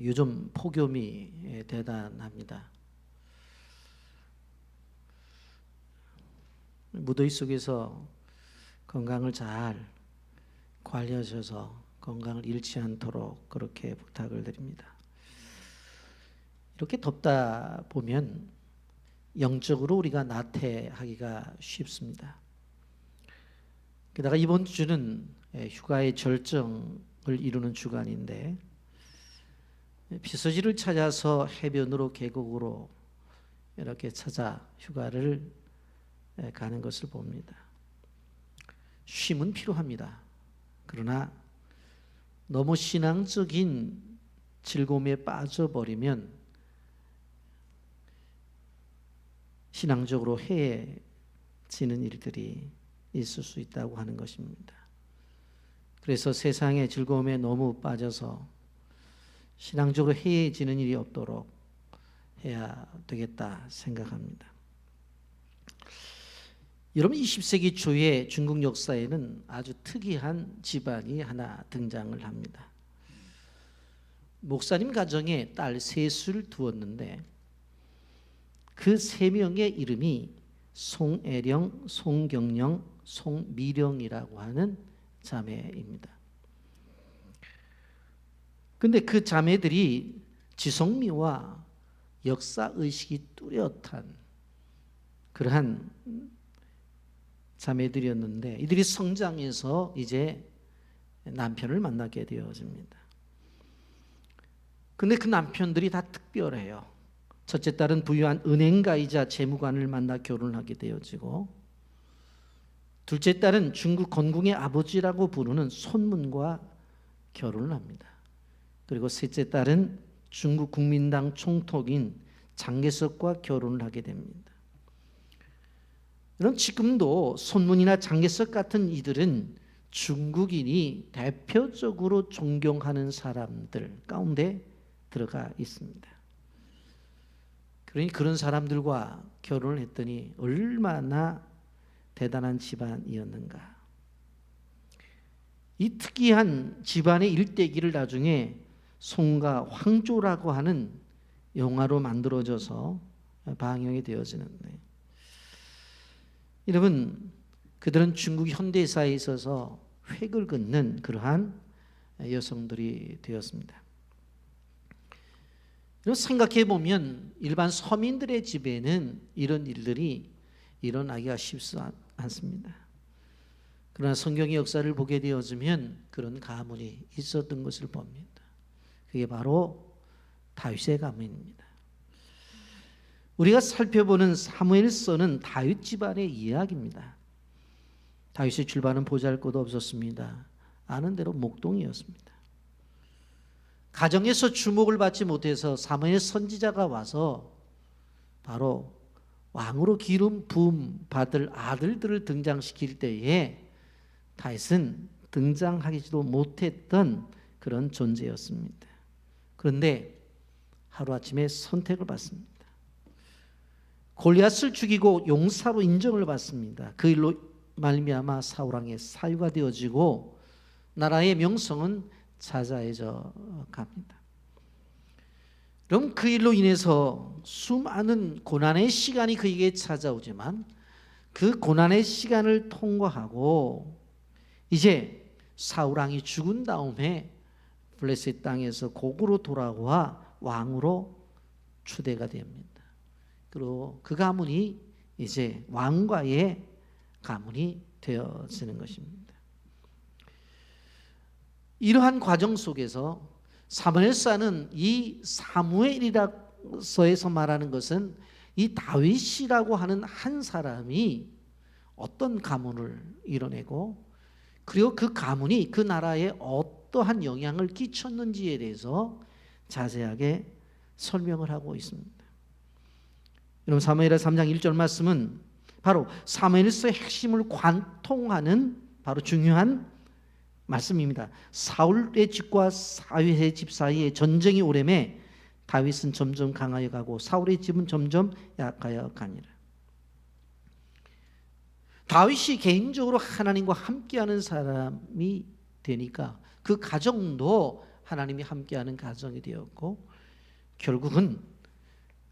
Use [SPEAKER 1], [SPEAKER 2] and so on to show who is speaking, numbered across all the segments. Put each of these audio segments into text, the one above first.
[SPEAKER 1] 요즘 폭염이 대단합니다. 무더위 속에서 건강을 잘 관리하셔서 건강을 잃지 않도록 그렇게 부탁을 드립니다. 이렇게 덥다 보면 영적으로 우리가 나태하기가 쉽습니다. 게다가 이번 주는 휴가의 절정을 이루는 주간인데 피서지를 찾아서 해변으로 계곡으로 이렇게 찾아 휴가를 가는 것을 봅니다. 쉼은 필요합니다. 그러나 너무 신앙적인 즐거움에 빠져버리면 신앙적으로 해해지는 일들이 있을 수 있다고 하는 것입니다. 그래서 세상의 즐거움에 너무 빠져서 신앙적으로 해해지는 일이 없도록 해야 되겠다 생각합니다. 여러분, 20세기 초에 중국 역사에는 아주 특이한 집안이 하나 등장을 합니다. 목사님 가정에 딸 셋을 두었는데 그 세 명의 이름이 송애령, 송경령, 송미령이라고 하는 자매입니다. 근데 그 자매들이 지성미와 역사의식이 뚜렷한 그러한 자매들이었는데 이들이 성장해서 이제 남편을 만나게 되어집니다. 근데 그 남편들이 다 특별해요. 첫째 딸은 부유한 은행가이자 재무관을 만나 결혼하게 되어지고, 둘째 딸은 중국 건국의 아버지라고 부르는 손문과 결혼을 합니다. 그리고 셋째 딸은 중국 국민당 총독인 장개석과 결혼을 하게 됩니다. 그럼 지금도 손문이나 장개석 같은 이들은 중국인이 대표적으로 존경하는 사람들 가운데 들어가 있습니다. 그러니 그런 사람들과 결혼을 했더니 얼마나 대단한 집안이었는가. 이 특이한 집안의 일대기를 나중에 송가 황조라고 하는 영화로 만들어져서 방영이 되어지는데, 여러분, 그들은 중국 현대사에 있어서 획을 긋는 그러한 여성들이 되었습니다. 생각해 보면 일반 서민들의 집에는 이런 일들이 일어나기가 쉽지 않습니다. 그러나 성경의 역사를 보게 되어지면 그런 가문이 있었던 것을 봅니다. 그게 바로 다윗의 가문입니다. 우리가 살펴보는 사무엘서는 다윗 집안의 이야기입니다. 다윗의 출발은 보잘것도 없었습니다. 아는 대로 목동이었습니다. 가정에서 주목을 받지 못해서 사무엘 선지자가 와서 바로 왕으로 기름 부음 받을 아들들을 등장시킬 때에 다윗은 등장하지도 못했던 그런 존재였습니다. 그런데 하루아침에 선택을 받습니다. 골리앗을 죽이고 용사로 인정을 받습니다. 그 일로 말미암아 사울왕의 사유가 되어지고 나라의 명성은 자자해져 갑니다. 그럼 그 일로 인해서 수많은 고난의 시간이 그에게 찾아오지만 그 고난의 시간을 통과하고 이제 사울왕이 죽은 다음에 블레셋 땅에서 고국으로 돌아와 왕으로 추대가 됩니다. 그리고 그 가문이 이제 왕과의 가문이 되어지는 것입니다. 이러한 과정 속에서 사무엘서는 이 사무엘이라서에서 말하는 것은 이 다윗이라고 하는 한 사람이 어떤 가문을 이뤄내고 그리고 그 가문이 그 나라에 어떠한 영향을 끼쳤는지에 대해서 자세하게 설명을 하고 있습니다. 여러분, 사무엘하 3장 1절 말씀은 바로 사무엘서의 핵심을 관통하는 바로 중요한 말씀입니다. 사울의 집과 다윗의 집 사이에 전쟁이 오래매 다윗은 점점 강하여 가고 사울의 집은 점점 약하여 가니라. 다윗이 개인적으로 하나님과 함께하는 사람이 되니까 그 가정도 하나님이 함께하는 가정이 되었고 결국은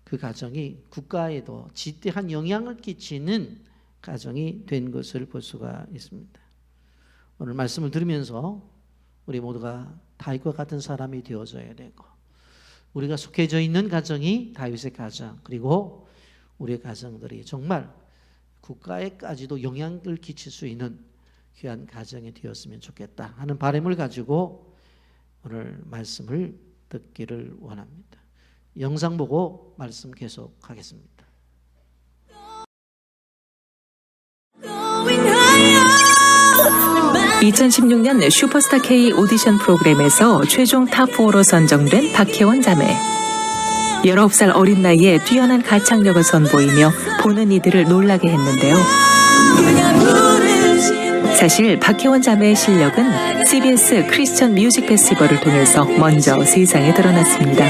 [SPEAKER 1] 그 가정이 국가에도 지대한 영향을 끼치는 가정이 된 것을 볼 수가 있습니다. 오늘 말씀을 들으면서 우리 모두가 다윗과 같은 사람이 되어져야 되고 우리가 속해져 있는 가정이 다윗의 가정 그리고 우리의 가정들이 정말 국가에까지도 영향을 끼칠 수 있는 귀한 가정이 되었으면 좋겠다 하는 바람을 가지고 오늘 말씀을 듣기를 원합니다. 영상 보고 말씀 계속하겠습니다.
[SPEAKER 2] 2016년 슈퍼스타 K 오디션 프로그램에서 최종 탑4로 선정된 박혜원 자매. 19살 어린 나이에 뛰어난 가창력을 선보이며 보는 이들을 놀라게 했는데요. 사실 박혜원 자매의 실력은 CBS 크리스천 뮤직 페스티벌을 통해서 먼저 세상에 드러났습니다.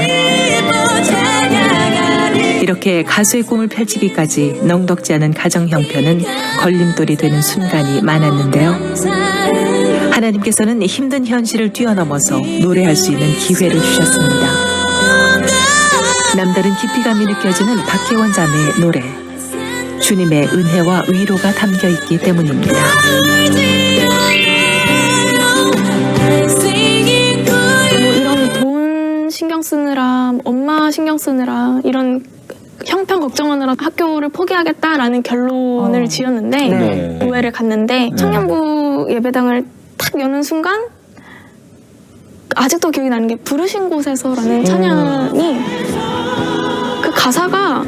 [SPEAKER 2] 이렇게 가수의 꿈을 펼치기까지 넉넉지 않은 가정 형편은 걸림돌이 되는 순간이 많았는데요. 하나님께서는 힘든 현실을 뛰어넘어서 노래할 수 있는 기회를 주셨습니다. 남다른 깊이감이 느껴지는 박혜원 자매의 노래. 주님의 은혜와 위로가 담겨 있기 때문입니다.
[SPEAKER 3] 이런 돈 신경 쓰느라, 엄마 신경 쓰느라, 이런 형편 걱정하느라 학교를 포기하겠다라는 결론을 지었는데 교회를 갔는데 청년부 예배당을 탁 여는 순간 아직도 기억이 나는 게 부르신 곳에서라는 찬양이 그 가사가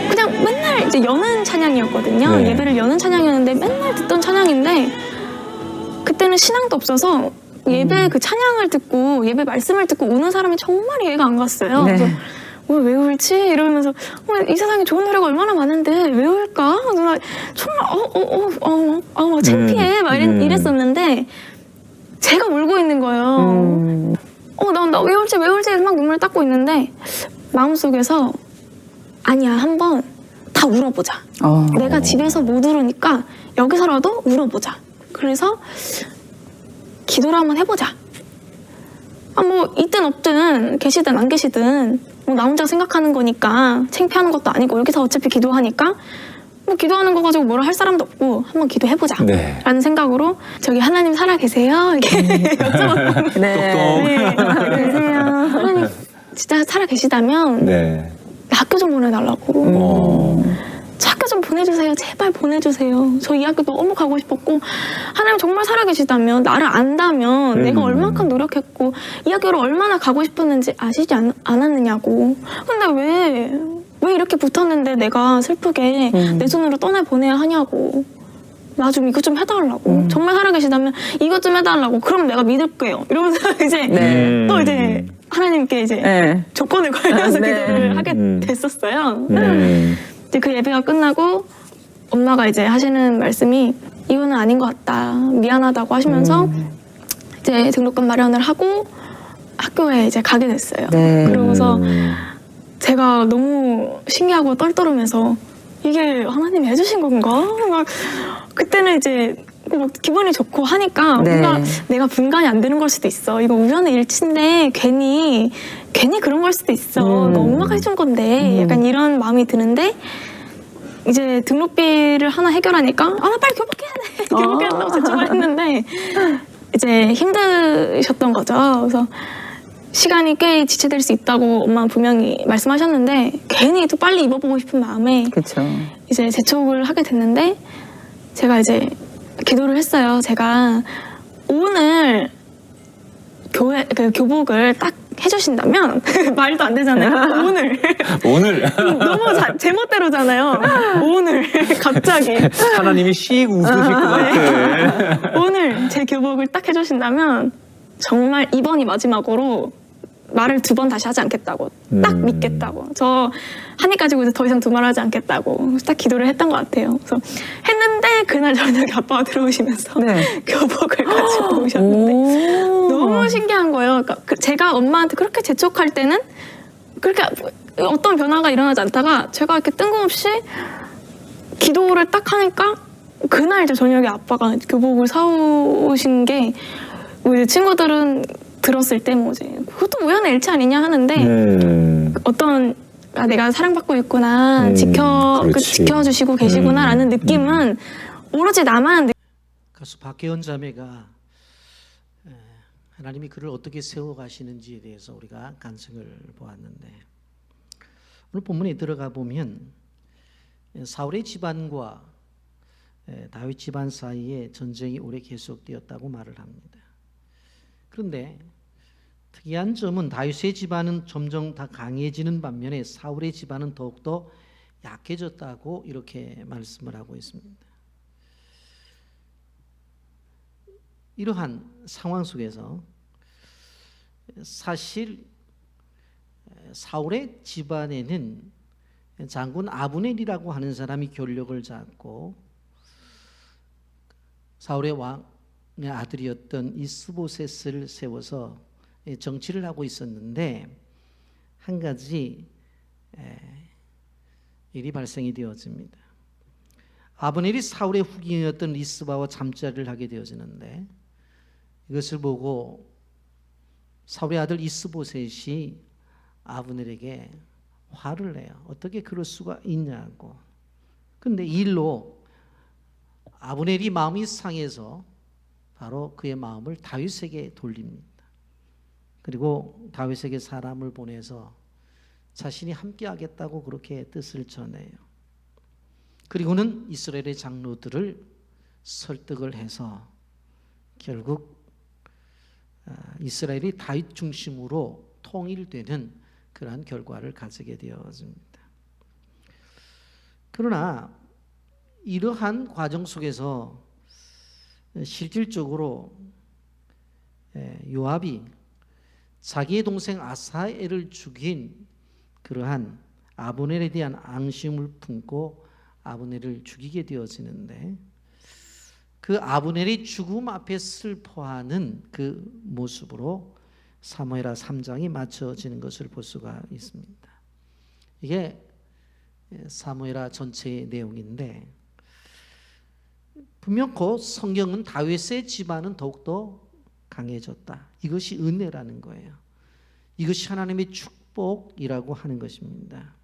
[SPEAKER 3] 그냥 맨날 이제 여는 찬양이었거든요. 예배를 여는 찬양이었는데 맨날 듣던 찬양인데 그때는 신앙도 없어서 예배 그 찬양을 듣고 예배 말씀을 듣고 우는 사람이 정말 이해가 안 갔어요. 그래서 왜 울지? 이러면서 이 세상에 좋은 노래가 얼마나 많은데 왜 울까? 정말 창피해 막 이랬었는데 제가 울고 있는 거예요. 나 왜 울지 막 눈물을 닦고 있는데 마음속에서 아니야 한번 다 울어보자. 내가 집에서 못 울으니까 여기서라도 울어보자. 그래서 기도를 한번 해보자. 뭐 있든 없든 계시든 안 계시든 뭐 나 혼자 생각하는 거니까 창피하는 것도 아니고 여기서 어차피 기도하니까 뭐 기도하는 거 가지고 뭐라 할 사람도 없고 한번 기도해보자 라는 생각으로 저기 하나님 살아계세요? 이렇게 여쭤봤거든요. 네. 계세요. 하나님 진짜 살아계시다면 학교 좀 보내달라고. 저 학교 좀 보내주세요. 제발 보내주세요. 저 이 학교 너무 가고 싶었고 하나님 정말 살아계시다면 나를 안다면 내가 얼마큼 노력했고 이 학교를 얼마나 가고 싶었는지 아시지 않았느냐고. 근데 왜 이렇게 붙었는데 내가 슬프게 내 손으로 떠내보내야 하냐고. 나 좀 이것 좀 해달라고. 정말 살아계시다면 이것 좀 해달라고. 그럼 내가 믿을게요. 이러면서 이제 또 이제 하나님께 이제 조건을 걸면서 기도를 하게 됐었어요. 이제 그 예배가 끝나고 엄마가 이제 하시는 말씀이 이거는 아닌 것 같다. 미안하다고 하시면서 이제 등록금 마련을 하고 학교에 이제 가게 됐어요. 그러고서 제가 너무 신기하고 떨떠름해서 이게 하나님이 해주신 건가? 막 그때는 이제 막 기분이 좋고 하니까 뭔가 내가 분간이 안 되는 걸 수도 있어. 이거 우연의 일치인데 괜히 그런 걸 수도 있어. 너 엄마가 해준 건데 약간 이런 마음이 드는데 이제 등록비를 하나 해결하니까 나 빨리 교복해야 돼. 교복해야 된다고 제청을 했는데 이제 힘드셨던 거죠. 그래서 시간이 꽤 지체될 수 있다고 엄마는 분명히 말씀하셨는데 괜히 또 빨리 입어보고 싶은 마음에 이제 재촉을 하게 됐는데 제가 이제 기도를 했어요. 제가 오늘 교복을 딱 해주신다면 말도 안 되잖아요. 오늘 너무 제멋대로잖아요. 오늘 갑자기
[SPEAKER 4] 하나님이 씩 웃으실 것 같아.
[SPEAKER 3] 오늘 제 교복을 딱 해주신다면 정말 이번이 마지막으로 말을 2번 다시 하지 않겠다고 딱 믿겠다고 저 한 입 가지고 이제 더 이상 두말하지 않겠다고 딱 기도를 했던 것 같아요. 그래서 했는데 그날 저녁에 아빠가 들어오시면서 교복을 가지고 오셨는데 너무 신기한 거예요. 그러니까 제가 엄마한테 그렇게 재촉할 때는 그렇게 어떤 변화가 일어나지 않다가 제가 이렇게 뜬금없이 기도를 딱 하니까 그날 이제 저녁에 아빠가 교복을 사오신 게 우리 친구들은 들었을 때 뭐지 그것도 우연의 일치 아니냐 하는데 어떤 내가 사랑받고 있구나
[SPEAKER 4] 그렇지.
[SPEAKER 3] 지켜주시고 계시구나라는 느낌은 오로지 나만
[SPEAKER 1] 가수 박혜원 자매가 하나님이 그를 어떻게 세워가시는지에 대해서 우리가 간증을 보았는데 오늘 본문에 들어가 보면 사울의 집안과 다윗 집안 사이에 전쟁이 오래 계속되었다고 말을 합니다. 그런데 특이한 점은 다윗의 집안은 점점 다 강해지는 반면에 사울의 집안은 더욱더 약해졌다고 이렇게 말씀을 하고 있습니다. 이러한 상황 속에서 사실 사울의 집안에는 장군 아브넬이라고 하는 사람이 권력을 잡고 사울의 왕의 아들이었던 이스보셋을 세워서 정치를 하고 있었는데 한 가지 일이 발생이 되어집니다. 아브넬이 사울의 후궁이었던 리스바와 잠자리를 하게 되어지는데 이것을 보고 사울의 아들 이스보셋이 아브넬에게 화를 내요. 어떻게 그럴 수가 있냐고. 그런데 이 일로 아브넬이 마음이 상해서 바로 그의 마음을 다윗에게 돌립니다. 그리고 다윗에게 사람을 보내서 자신이 함께하겠다고 그렇게 뜻을 전해요. 그리고는 이스라엘의 장로들을 설득을 해서 결국 이스라엘이 다윗 중심으로 통일되는 그러한 결과를 가지게 되어집니다. 그러나 이러한 과정 속에서 실질적으로 요압이 자기의 동생 아사엘을 죽인 그러한 아브넬에 대한 앙심을 품고 아브넬을 죽이게 되어지는데 그 아브넬의 죽음 앞에 슬퍼하는 그 모습으로 사무엘하 3장이 맞춰지는 것을 볼 수가 있습니다. 이게 사무엘하 전체의 내용인데 분명코 성경은 다윗의 집안은 더욱더 강해졌다. 이것이 은혜라는 거예요. 이것이 하나님의 축복이라고 하는 것입니다.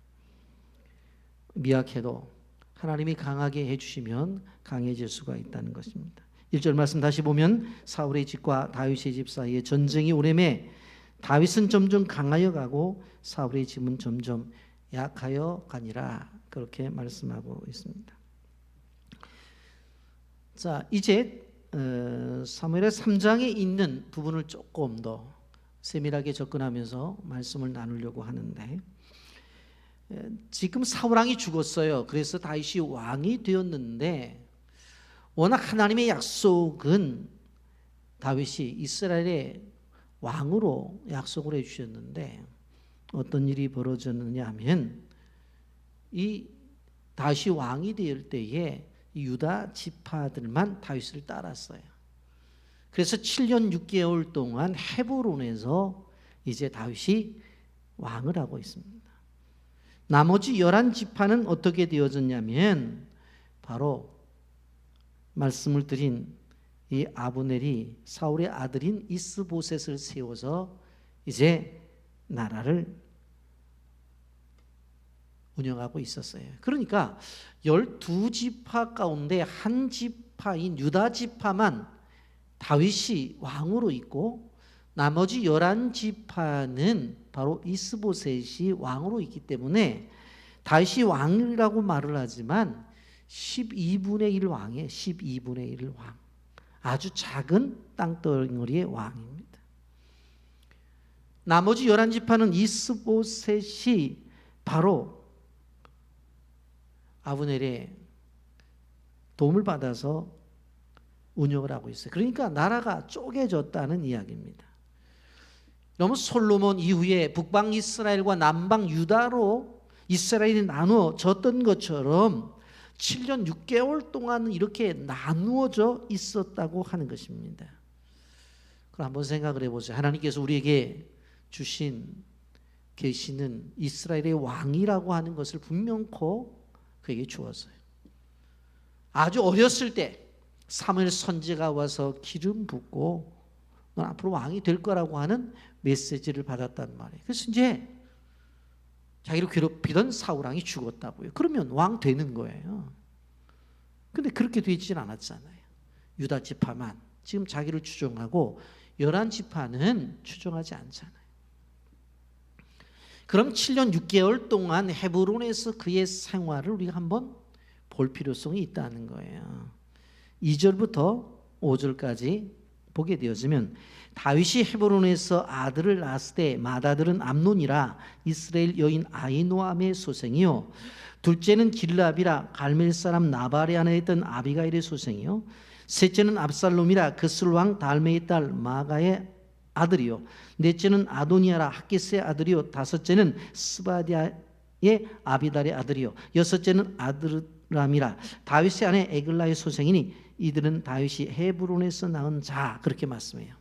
[SPEAKER 1] 미약해도 하나님이 강하게 해주시면 강해질 수가 있다는 것입니다. 1절 말씀 다시 보면 사울의 집과 다윗의 집 사이에 전쟁이 오래매 다윗은 점점 강하여 가고 사울의 집은 점점 약하여 가니라 그렇게 말씀하고 있습니다. 자, 이제 사무엘하 3장에 있는 부분을 조금 더 세밀하게 접근하면서 말씀을 나누려고 하는데 지금 사울왕이 죽었어요. 그래서 다윗이 왕이 되었는데 워낙 하나님의 약속은 다윗이 이스라엘의 왕으로 약속을 해주셨는데 어떤 일이 벌어졌느냐 하면 이 다윗이 왕이 될 때에 유다 지파들만 다윗을 따랐어요. 그래서 7년 6개월 동안 헤브론에서 이제 다윗이 왕을 하고 있습니다. 나머지 11지파는 어떻게 되어졌냐면 바로 말씀을 드린 이 아브넬이 사울의 아들인 이스보셋을 세워서 이제 나라를 운영하고 있었어요. 그러니까 12지파 가운데 한 지파인 유다 지파만 다윗이 왕으로 있고 나머지 11지파는 바로 이스보셋이 왕으로 있기 때문에 다윗이 왕이라고 말을 하지만 12분의 1 왕이에요. 12분의 1 왕. 아주 작은 땅덩어리의 왕입니다. 나머지 11지파는 이스보셋이 바로 아브넬의 도움을 받아서 운영을 하고 있어요. 그러니까 나라가 쪼개졌다는 이야기입니다. 너무 솔로몬 이후에 북방 이스라엘과 남방 유다로 이스라엘이 나누어졌던 것처럼 7년 6개월 동안 이렇게 나누어져 있었다고 하는 것입니다. 그럼 한번 생각을 해보세요. 하나님께서 우리에게 계시는 이스라엘의 왕이라고 하는 것을 분명코 그에게 주었어요. 아주 어렸을 때 사무엘 선지자가 와서 기름 붓고 넌 앞으로 왕이 될 거라고 하는 메시지를 받았단 말이에요. 그래서 이제 자기를 괴롭히던 사울왕이 죽었다고요. 그러면 왕 되는 거예요. 근데 그렇게 되진 않았잖아요. 유다 지파만 지금 자기를 추종하고 11지파는 추종하지 않잖아요. 그럼 7년 6개월 동안 헤브론에서 그의 생활을 우리가 한번 볼 필요성이 있다는 거예요. 2절부터 5절까지 보게 되어지면 다윗이 헤브론에서 아들을 낳았을 때 맏아들은 암논이라 이스라엘 여인 아히노암의 소생이요 둘째는 길르압이라 갈멜 사람 나발의 아내에 있던 아비가일의 소생이요 셋째는 압살롬이라 그슬 왕 달메의 딸 마가의 아들이요 넷째는 아도니아라 학기스의 아들이요 다섯째는 스바디아의 아비달의 아들이요 여섯째는 아드람이라 다윗의 아내 에글라의 소생이니 이들은 다윗이 헤브론에서 낳은 자 그렇게 말씀해요.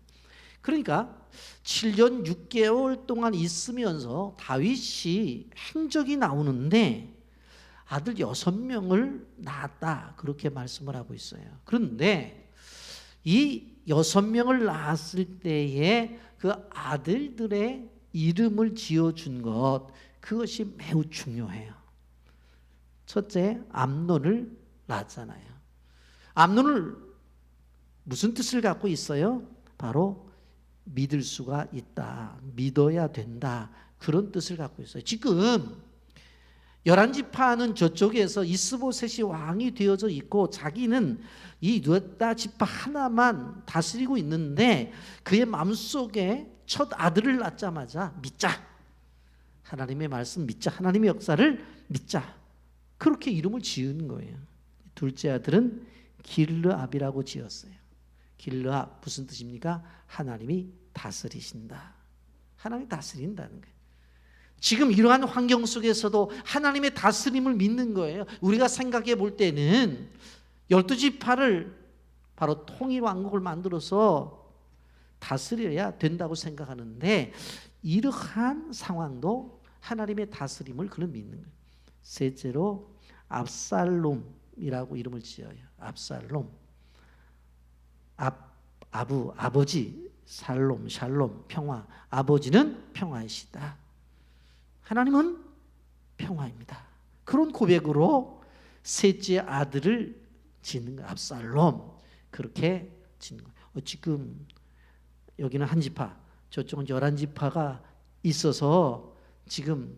[SPEAKER 1] 그러니까 7년 6개월 동안 있으면서 다윗이 행적이 나오는데 아들 6명을 낳았다 그렇게 말씀을 하고 있어요. 그런데 이 6명을 낳았을 때에 그 아들들의 이름을 지어준 것 그것이 매우 중요해요. 첫째 암논을 낳았잖아요. 암논을 무슨 뜻을 갖고 있어요? 바로 믿을 수가 있다, 믿어야 된다 그런 뜻을 갖고 있어요. 지금 11지파는 저쪽에서 이스보셋이 왕이 되어져 있고 자기는 이 유다 지파 하나만 다스리고 있는데 그의 마음속에 첫 아들을 낳자마자 믿자, 하나님의 말씀 믿자, 하나님의 역사를 믿자 그렇게 이름을 지은 거예요. 둘째 아들은 길르압이라고 지었어요. 길르압 무슨 뜻입니까? 하나님이 다스리신다. 하나님이 다스린다는 거예요. 지금 이러한 환경 속에서도 하나님의 다스림을 믿는 거예요. 우리가 생각해 볼 때는 12지파를 바로 통일왕국을 만들어서 다스려야 된다고 생각하는데 이러한 상황도 하나님의 다스림을 그는 믿는 거예요. 셋째로 압살롬이라고 이름을 지어요. 압살롬. 아버지 살롬, 샬롬, 평화. 아버지는 평화이시다. 하나님은 평화입니다. 그런 고백으로 셋째 아들을 짓는 거예요. 압살롬. 그렇게 짓는 거예요. 지금 여기는 한 지파, 저쪽은 11지파가 있어서 지금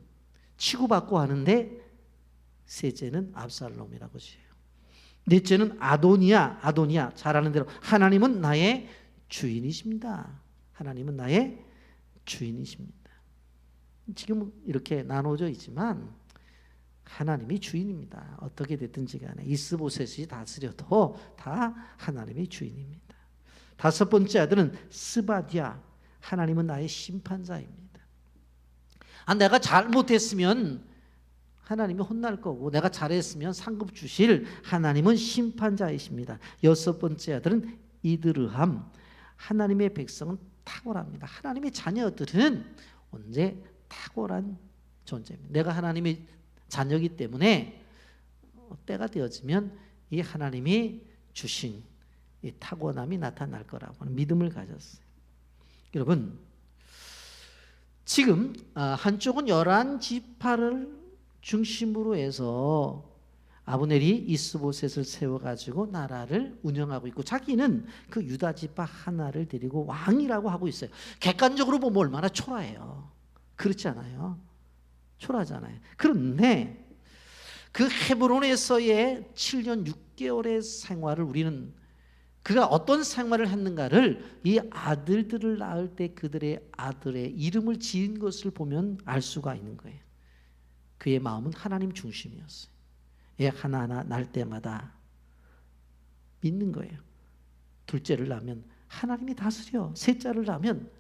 [SPEAKER 1] 치고받고 하는데 셋째는 압살롬이라고 지어요. 넷째는 아도니아. 잘 아는 대로 하나님은 나의 주인이십니다. 하나님은 나의 주인이십니다. 지금 이렇게 나눠져 있지만 하나님이 주인입니다. 어떻게 됐든지 간에 이스보셋이 다스려도 다 하나님의 주인입니다. 다섯 번째 아들은 스바디아. 하나님은 나의 심판자입니다. 내가 잘못했으면 하나님이 혼날 거고 내가 잘했으면 상급 주실 하나님은 심판자이십니다. 여섯 번째 아들은 이드르함. 하나님의 백성은 탁월합니다. 하나님의 자녀들은 언제 탁월한 존재입니다. 내가 하나님의 자녀이기 때문에 때가 되어지면 이 하나님이 주신 이 탁월함이 나타날 거라고 하는 믿음을 가졌어요. 여러분 지금 한쪽은 11지파를 중심으로 해서 아브넬이 이스보셋을 세워가지고 나라를 운영하고 있고 자기는 그 유다 지파 하나를 데리고 왕이라고 하고 있어요. 객관적으로 보면 얼마나 초라해요. 그렇지 않아요? 초라하잖아요. 그런데 그 헤브론에서의 7년 6개월의 생활을 우리는 그가 어떤 생활을 했는가를 이 아들들을 낳을 때 그들의 아들의 이름을 지은 것을 보면 알 수가 있는 거예요. 그의 마음은 하나님 중심이었어요. 애 하나하나 낳을 때마다 믿는 거예요. 둘째를 낳으면 하나님이 다스려. 셋째를 낳으면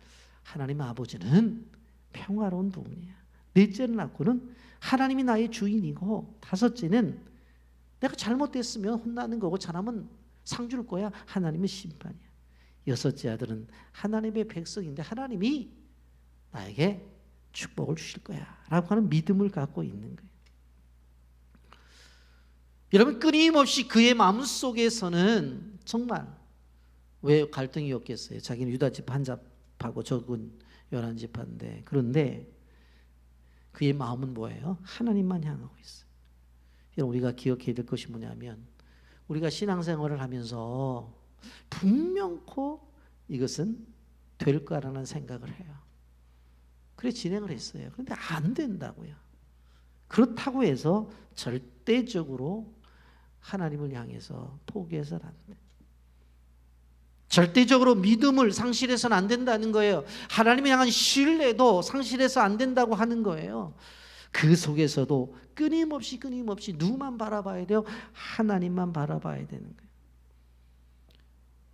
[SPEAKER 1] 하나님 아버지는 평화로운 분이야. 넷째를 낳고는 하나님이 나의 주인이고 다섯째는 내가 잘못됐으면 혼나는 거고 잘하면 상 줄 거야. 하나님의 심판이야. 여섯째 아들은 하나님의 백성인데 하나님이 나에게 축복을 주실 거야 라고 하는 믿음을 갖고 있는 거예요. 여러분 끊임없이 그의 마음속에서는 정말 왜 갈등이 없겠어요? 자기는 유다 지파 한 지파고 적은 11지파인데. 그런데 그의 마음은 뭐예요? 하나님만 향하고 있어요. 여러분, 우리가 기억해야 될 것이 뭐냐면 우리가 신앙생활을 하면서 분명코 이것은 될 거라는 생각을 해요. 그래 진행을 했어요. 그런데 안 된다고요. 그렇다고 해서 절대적으로 하나님을 향해서 포기해서는 안 돼요. 절대적으로 믿음을 상실해서는 안 된다는 거예요. 하나님을 향한 신뢰도 상실해서 안 된다고 하는 거예요. 그 속에서도 끊임없이 누구만 바라봐야 돼요? 하나님만 바라봐야 되는 거예요.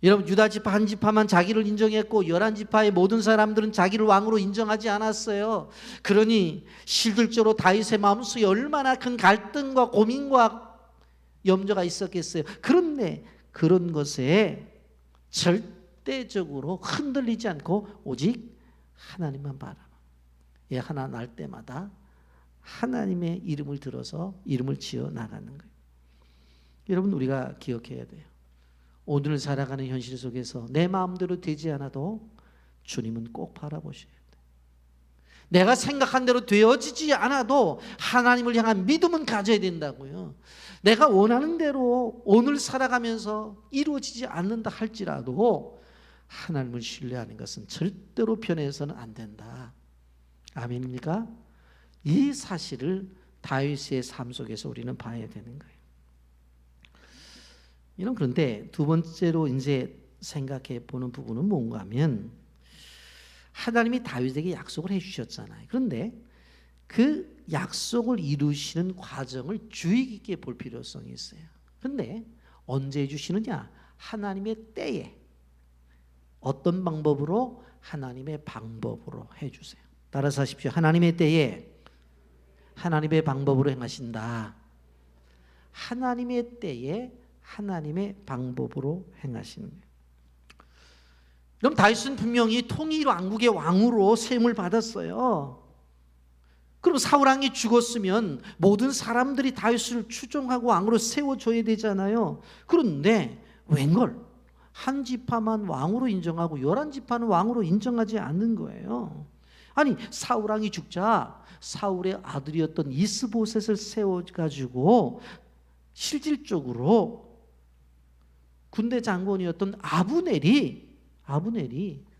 [SPEAKER 1] 여러분, 유다 지파 한 지파만 자기를 인정했고 11지파의 모든 사람들은 자기를 왕으로 인정하지 않았어요. 그러니 실질적으로 다윗의 마음속에 얼마나 큰 갈등과 고민과 염려가 있었겠어요. 그런데 그런 것에 절대적으로 흔들리지 않고 오직 하나님만 바라봐. 예, 하나 날 때마다 하나님의 이름을 들어서 이름을 지어 나가는 거예요. 여러분, 우리가 기억해야 돼요. 오늘 살아가는 현실 속에서 내 마음대로 되지 않아도 주님은 꼭 바라보셔야 돼요. 내가 생각한 대로 되어지지 않아도 하나님을 향한 믿음은 가져야 된다고요. 내가 원하는 대로 오늘 살아가면서 이루어지지 않는다 할지라도 하나님을 신뢰하는 것은 절대로 변해서는 안 된다. 아멘입니까? 이 사실을 다윗의 삶 속에서 우리는 봐야 되는 거예요. 이런, 그런데 두 번째로 이제 생각해 보는 부분은 뭔가 하면 하나님이 다윗에게 약속을 해 주셨잖아요. 그런데 그 약속을 이루시는 과정을 주의 깊게 볼 필요성이 있어요. 그런데 언제 해 주시느냐? 하나님의 때에. 어떤 방법으로? 하나님의 방법으로 해 주세요. 따라서 하십시오. 하나님의 때에 하나님의 방법으로 행하신다. 하나님의 때에 하나님의 방법으로 행하시는 거예요. 그럼 다윗은 분명히 통일 왕국의 왕으로 세움을 받았어요. 그럼 사울 왕이 죽었으면 모든 사람들이 다윗을 추종하고 왕으로 세워줘야 되잖아요. 그런데 웬걸 한 지파만 왕으로 인정하고 11지파는 왕으로 인정하지 않는 거예요. 아니, 사울 왕이 죽자 사울의 아들이었던 이스보셋을 세워가지고 실질적으로 군대 장군이었던 아브넬이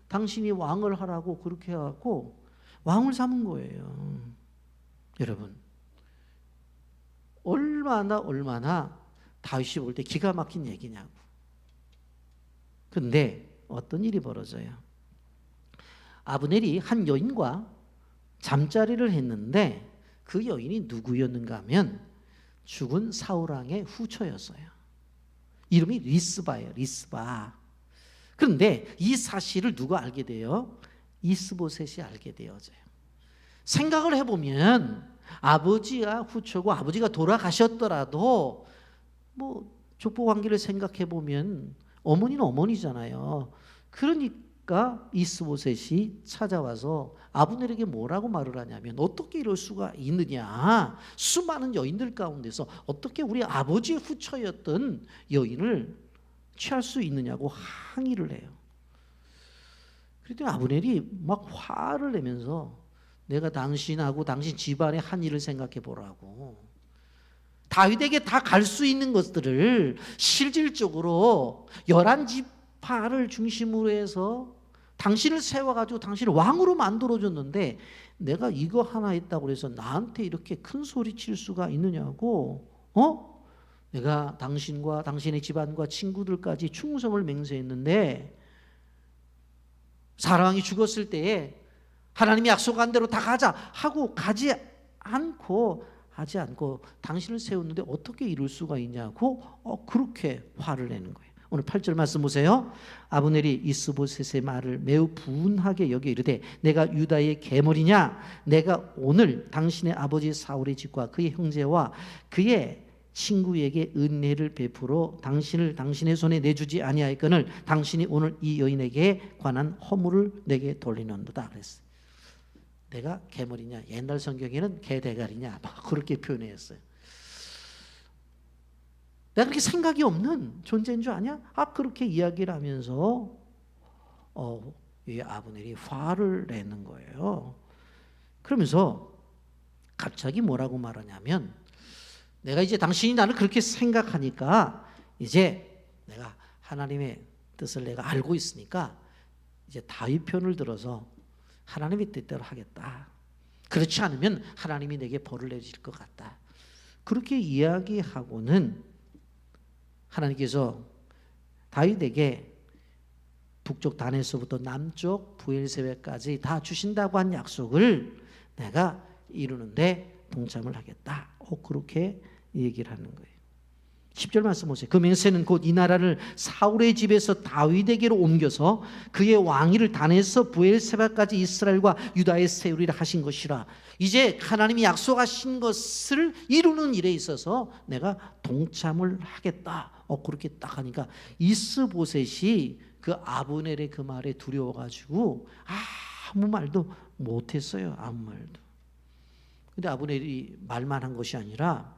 [SPEAKER 1] 당신이 왕을 하라고 그렇게 해갖고 왕을 삼은 거예요. 여러분, 얼마나 다윗이 볼 때 기가 막힌 얘기냐고. 근데 어떤 일이 벌어져요? 아브넬이 한 여인과 잠자리를 했는데 그 여인이 누구였는가 하면 죽은 사울왕의 후처였어요. 이름이 리스바예요. 리스바. 그런데 이 사실을 누가 알게 돼요? 이스보셋이 알게 되어져요. 생각을 해보면 아버지가 후처고 아버지가 돌아가셨더라도 뭐 족보 관계를 생각해보면 어머니는 어머니잖아요. 그러니까 이스보셋이 찾아와서 아브넬에게 뭐라고 말을 하냐면 어떻게 이럴 수가 있느냐. 수많은 여인들 가운데서 어떻게 우리 아버지의 후처였던 여인을 취할 수 있느냐고 항의를 해요. 그랬더니 아브넬이 막 화를 내면서 내가 당신하고 당신 집안의 한 일을 생각해 보라고. 다윗에게 다 갈 수 있는 것들을 실질적으로 11지파를 중심으로 해서 당신을 세워가지고 당신을 왕으로 만들어줬는데 내가 이거 하나 했다고 해서 나한테 이렇게 큰 소리 칠 수가 있느냐고. 내가 당신과 당신의 집안과 친구들까지 충성을 맹세했는데 사랑이 죽었을 때에 하나님이 약속한 대로 다 가자 하고 하지 않고 당신을 세웠는데 어떻게 이룰 수가 있냐고 그렇게 화를 내는 거예요. 오늘 8절 말씀 보세요. 아브넬이 이스보셋의 말을 매우 분하게 여겨 이르되 내가 유다의 계물이냐? 내가 오늘 당신의 아버지 사울의 집과 그의 형제와 그의 친구에게 은혜를 베풀어 당신을 당신의 손에 내주지 아니하였거늘 당신이 오늘 이 여인에게 관한 허물을 내게 돌리는도다 그랬어요. 내가 개머리냐? 옛날 성경에는 개대가리냐? 막 그렇게 표현했어요. 내가 그렇게 생각이 없는 존재인 줄 아냐? 그렇게 이야기를 하면서 이 아브넬이 화를 내는 거예요. 그러면서 갑자기 뭐라고 말하냐면, 내가 이제 당신이 나를 그렇게 생각하니까 이제 내가 하나님의 뜻을 내가 알고 있으니까 이제 다윗 편을 들어서 하나님의 뜻대로 하겠다. 그렇지 않으면 하나님이 내게 벌을 내릴 것 같다. 그렇게 이야기하고는 하나님께서 다윗에게 북쪽 다네서부터 남쪽 브엘세바까지 다 주신다고 한 약속을 내가 이루는데 동참을 하겠다. 그렇게 얘기를 하는 거예요. 10절 말씀 보세요. 그 맹세는 곧 이 나라를 사울의 집에서 다윗에게로 옮겨서 그의 왕위를 단에서 브엘세바까지 이스라엘과 유다에 세우리라 하신 것이라. 이제 하나님이 약속하신 것을 이루는 일에 있어서 내가 동참을 하겠다. 그렇게 딱 하니까 이스보셋이 그 아브넬의 그 말에 두려워가지고 아무 말도 못했어요. 아무 말도. 근데 아브넬이 말만 한 것이 아니라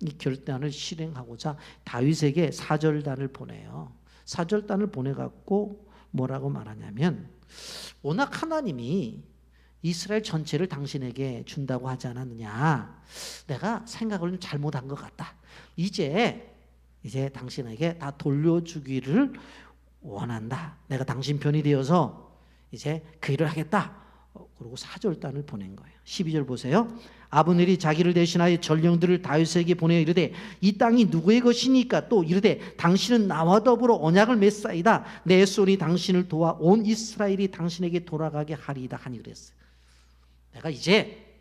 [SPEAKER 1] 이 결단을 실행하고자 다윗에게 사절단을 보내요. 사절단을 보내갖고 뭐라고 말하냐면, 워낙 하나님이 이스라엘 전체를 당신에게 준다고 하지 않았느냐, 내가 생각을 좀 잘못한 것 같다. 이제 당신에게 다 돌려주기를 원한다. 내가 당신 편이 되어서 이제 그 일을 하겠다. 그리고 사절단을 보낸 거예요. 12절 보세요. 아브넬이 자기를 대신하여 전령들을 다윗에게 보내어 이르되 이 땅이 누구의 것이니까? 또 이르되 당신은 나와 더불어 언약을 맺사이다. 내 손이 당신을 도와 온 이스라엘이 당신에게 돌아가게 하리이다 하니 그랬어요. 내가 이제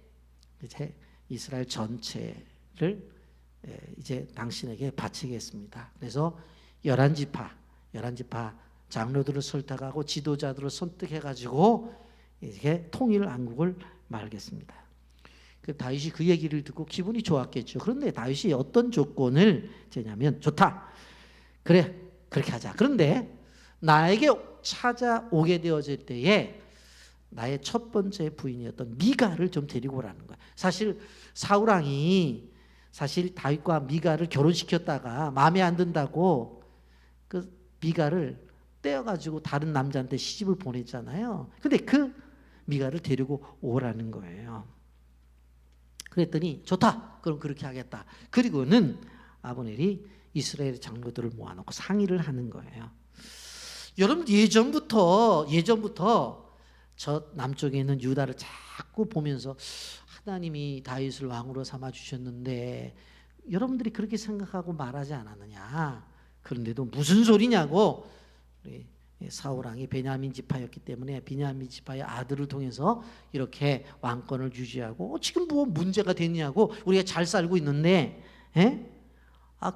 [SPEAKER 1] 이스라엘 전체를 이제 당신에게 바치겠습니다. 그래서 11지파 장로들을 설득하고 지도자들을 선택해가지고 이렇게 통일 왕국을 말겠습니다. 그 다윗이 그 얘기를 듣고 기분이 좋았겠죠. 그런데 다윗이 어떤 조건을 제냐면, 좋다. 그래, 그렇게 하자. 그런데 나에게 찾아오게 되어질 때에 나의 첫 번째 부인이었던 미갈을 좀 데리고 오라는 거야. 사실 사울 왕이 다윗과 미갈을 결혼시켰다가 마음에 안 든다고 그 미갈을 떼어가지고 다른 남자한테 시집을 보냈잖아요. 근데 그 미갈을 데리고 오라는 거예요. 그랬더니 좋다. 그럼 그렇게 하겠다. 그리고는 아브넬이 이스라엘 장로들을 모아놓고 상의를 하는 거예요. 여러분, 예전부터 저 남쪽에 있는 유다를 자꾸 보면서 하나님이 다윗을 왕으로 삼아 주셨는데 여러분들이 그렇게 생각하고 말하지 않았느냐. 그런데도 무슨 소리냐고. 우리 사울 왕이 베냐민 지파였기 때문에 베냐민 지파의 아들을 통해서 이렇게 왕권을 유지하고 지금 뭐 문제가 됐냐고, 우리가 잘 살고 있는데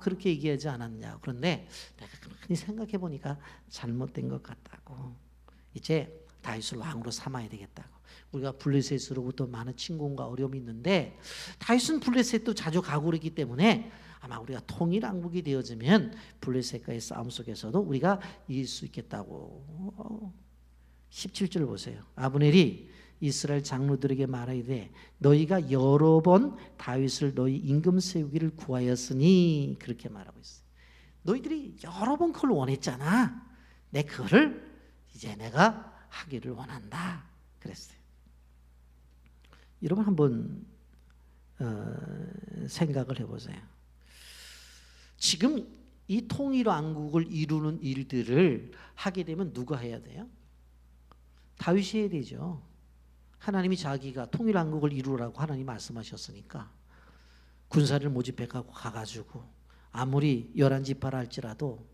[SPEAKER 1] 그렇게 얘기하지 않았냐. 그런데 내가 가만히 생각해 보니까 잘못된 것 같다고. 이제 다윗을 왕으로 삼아야 되겠다고. 우리가 블레셋으로부터 많은 침공과 어려움이 있는데 다윗은 블레셋도 자주 가고 그랬기 때문에 아마 우리가 통일 왕국이 되어지면 블레셋과의 싸움 속에서도 우리가 이길 수 있겠다고. 17절 보세요. 아브넬이 이스라엘 장로들에게 말하되 너희가 여러 번 다윗을 너희 임금 세우기를 구하였으니, 그렇게 말하고 있어요. 너희들이 여러 번 그걸 원했잖아. 내 그거를 이제 내가 하기를 원한다 그랬어요. 여러분 한번 생각을 해보세요. 지금 이 통일 왕국을 이루는 일들을 하게 되면 누가 해야 돼요? 다윗이 해야 되죠. 하나님이 자기가 통일 왕국을 이루라고 하나님 말씀하셨으니까 군사를 모집해 가가지고 아무리 11지파라 할지라도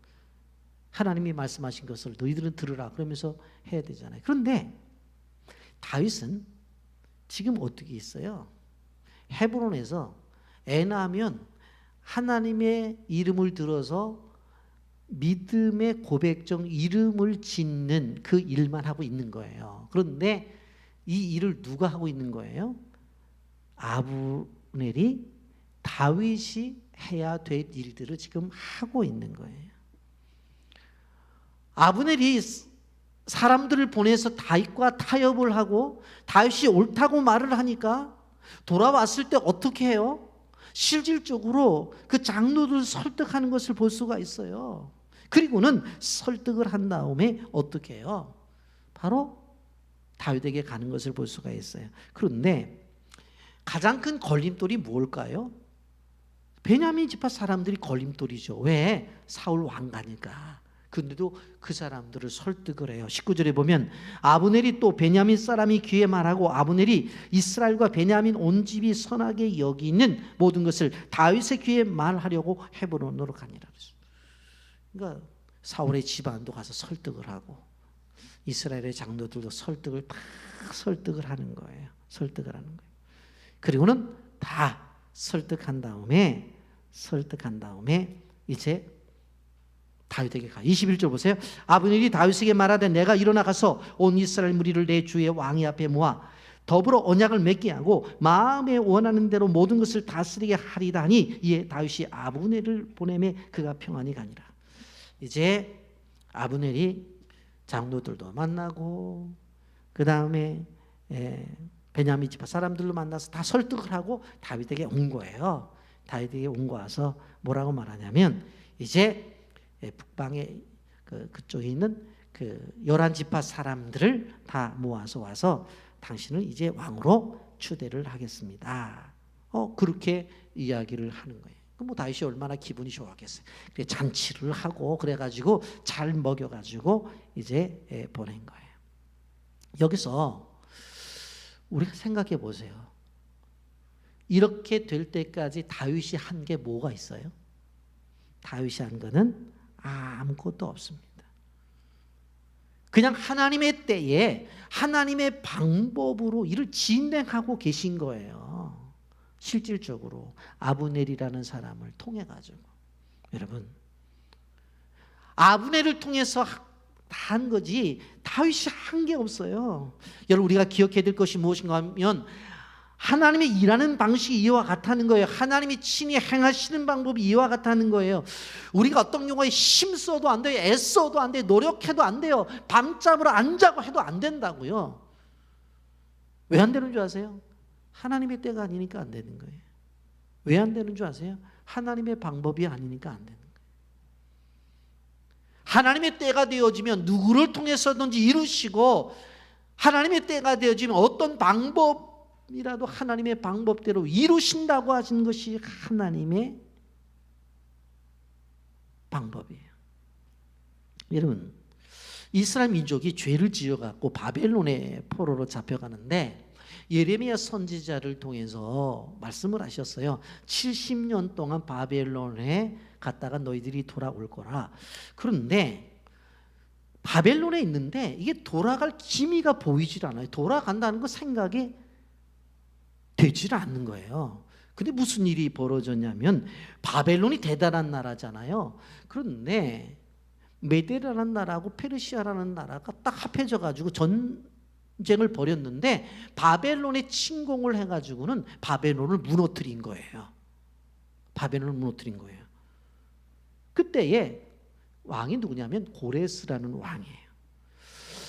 [SPEAKER 1] 하나님이 말씀하신 것을 너희들은 들으라 그러면서 해야 되잖아요. 그런데 다윗은 지금 어떻게 있어요? 헤브론에서 애 낳으면 하나님의 이름을 들어서 믿음의 고백정 이름을 짓는 그 일만 하고 있는 거예요. 그런데 이 일을 누가 하고 있는 거예요? 아브넬이 다윗이 해야 될 일들을 지금 하고 있는 거예요. 아브넬이 사람들을 보내서 다윗과 타협을 하고 다윗이 옳다고 말을 하니까 돌아왔을 때 어떻게 해요? 실질적으로 그 장로들을 설득하는 것을 볼 수가 있어요. 그리고는 설득을 한 다음에 어떻게 해요? 바로 다윗에게 가는 것을 볼 수가 있어요. 그런데 가장 큰 걸림돌이 뭘까요? 베냐민 지파 사람들이 걸림돌이죠. 왜? 사울 왕가니까. 근데도 그 사람들을 설득을 해요. 19절에 보면 아브넬이 또 베냐민 사람이 귀에 말하고 아브넬이 이스라엘과 베냐민 온 집이 선하게 여기는 모든 것을 다윗의 귀에 말하려고 헤브론으로 가니라. 그러니까 사울의 집안도 가서 설득을 하고 이스라엘의 장로들도 설득을 하는 거예요. 설득을 하는 거예요. 그리고는 다 설득한 다음에 이제 다윗에게 가. 21절 보세요. 아브넬이 다윗에게 말하되 내가 일어나 가서 온 이스라엘 무리를 내 주의 왕이 앞에 모아 더불어 언약을 맺게 하고 마음에 원하는 대로 모든 것을 다스리게 하리다 하니 이에 다윗이 아브넬을 보내매 그가 평안히 가니라. 이제 아브넬이 장로들도 만나고 그 다음에 베냐민 지파 사람들로 만나서 다 설득을 하고 다윗에게 온 거예요. 다윗에게 온 거 와서 뭐라고 말하냐면 이제 북방에 그쪽에 있는 그 11지파 사람들을 다 모아서 와서 당신을 이제 왕으로 추대를 하겠습니다. 그렇게 이야기를 하는 거예요. 뭐 다윗이 얼마나 기분이 좋았겠어요. 그래 잔치를 하고 그래가지고 잘 먹여가지고 이제 보낸 거예요. 여기서 우리가 생각해 보세요. 이렇게 될 때까지 다윗이 한 게 뭐가 있어요? 다윗이 한 거는 아무것도 없습니다. 그냥 하나님의 때에 하나님의 방법으로 일을 진행하고 계신 거예요. 실질적으로 아브넬이라는 사람을 통해 가지고 여러분 아브넬을 통해서 한 거지 다윗이 한 게 없어요. 여러분 우리가 기억해야 될 것이 무엇인가 하면 하나님이 일하는 방식이 이와 같다는 거예요. 하나님이 친히 행하시는 방법이 이와 같다는 거예요. 우리가 어떤 경우에 힘써도 안 돼요. 애써도 안 돼요. 노력해도 안 돼요. 밤잠을 안 자고 해도 안 된다고요. 왜 안 되는 줄 아세요? 하나님의 때가 아니니까 안 되는 거예요. 왜 안 되는 줄 아세요? 하나님의 방법이 아니니까 안 되는 거예요. 하나님의 때가 되어지면 누구를 통해서든지 이루시고 하나님의 때가 되어지면 어떤 방법이라도 하나님의 방법대로 이루신다고 하신 것이 하나님의 방법이에요. 여러분 이스라엘 민족이 죄를 지어갖고 바벨론의 포로로 잡혀가는데 예레미야 선지자를 통해서 말씀을 하셨어요. 70년 동안 바벨론에 갔다가 너희들이 돌아올 거라. 그런데 바벨론에 있는데 이게 돌아갈 기미가 보이질 않아요. 돌아간다는 거 생각이 되질 않는 거예요. 근데 무슨 일이 벌어졌냐면 바벨론이 대단한 나라잖아요. 그런데 메데라는 나라하고 페르시아라는 나라가 딱 합해져 가지고 전쟁을 벌였는데 바벨론에 침공을 해가지고는 바벨론을 무너뜨린 거예요. 바벨론을 무너뜨린 거예요. 그때에 왕이 누구냐면 고레스라는 왕이에요.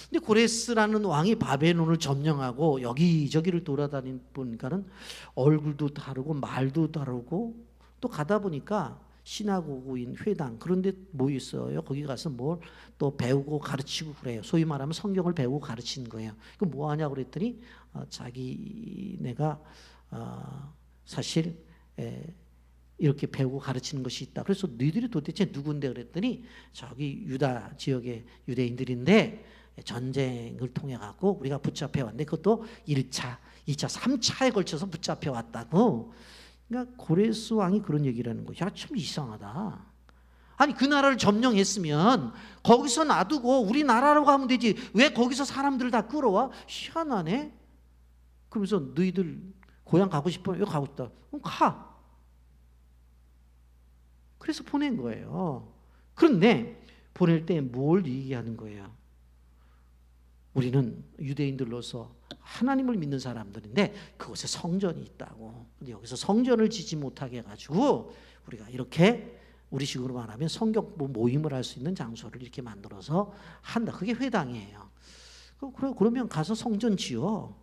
[SPEAKER 1] 근데 고레스라는 왕이 바벨론을 점령하고 여기저기를 돌아다니니까는 얼굴도 다르고 말도 다르고 또 가다 보니까 시나고그인 회당 그런 데 모여 있어요. 거기 가서 뭘 또 배우고 가르치고 그래요. 소위 말하면 성경을 배우고 가르치는 거예요. 그 뭐 하냐고 그랬더니 자기네가 사실 이렇게 배우고 가르치는 것이 있다. 그래서 너희들이 도대체 누군데 그랬더니 저기 유다 지역의 유대인들인데 전쟁을 통해 갖고 우리가 붙잡혀 왔는데 그것도 1차, 2차, 3차에 걸쳐서 붙잡혀 왔다고. 그러니까 고레스 왕이 그런 얘기를 하는 거야. 참 이상하다. 아니 그 나라를 점령했으면 거기서 놔두고 우리나라로 가면 되지. 왜 거기서 사람들을 다 끌어와? 희한하네. 그러면서 너희들 고향 가고 싶으면 여기 가고 싶다. 그럼 가. 그래서 보낸 거예요. 그런데 보낼 때 뭘 얘기하는 거예요? 우리는 유대인들로서 하나님을 믿는 사람들인데 그곳에 성전이 있다고. 근데 여기서 성전을 지지 못하게 해가지고 우리가 이렇게 우리식으로 말하면 성경 모임을 할 수 있는 장소를 이렇게 만들어서 한다. 그게 회당이에요. 그러면 가서 성전 지어.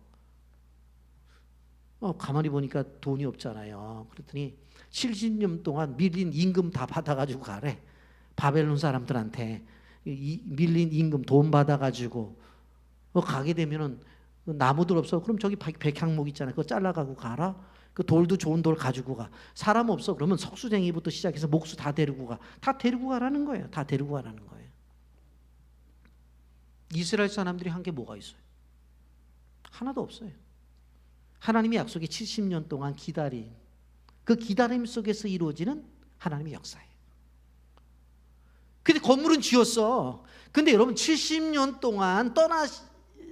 [SPEAKER 1] 가만히 보니까 돈이 없잖아요. 그랬더니 70년 동안 밀린 임금 다 받아가지고 가래. 바벨론 사람들한테 밀린 임금 돈 받아가지고 가게 되면은 나무들 없어. 그럼 저기 백향목 있잖아요. 그거 잘라가고 가라. 그 돌도 좋은 돌 가지고 가. 사람 없어. 그러면 석수쟁이부터 시작해서 목수 다 데리고 가. 다 데리고 가라는 거예요. 다 데리고 가라는 거예요. 이스라엘 사람들이 한 게 뭐가 있어요? 하나도 없어요. 하나님의 약속이 70년 동안 기다린 그 기다림 속에서 이루어지는 하나님의 역사예요. 근데 건물은 지었어. 근데 여러분 70년 동안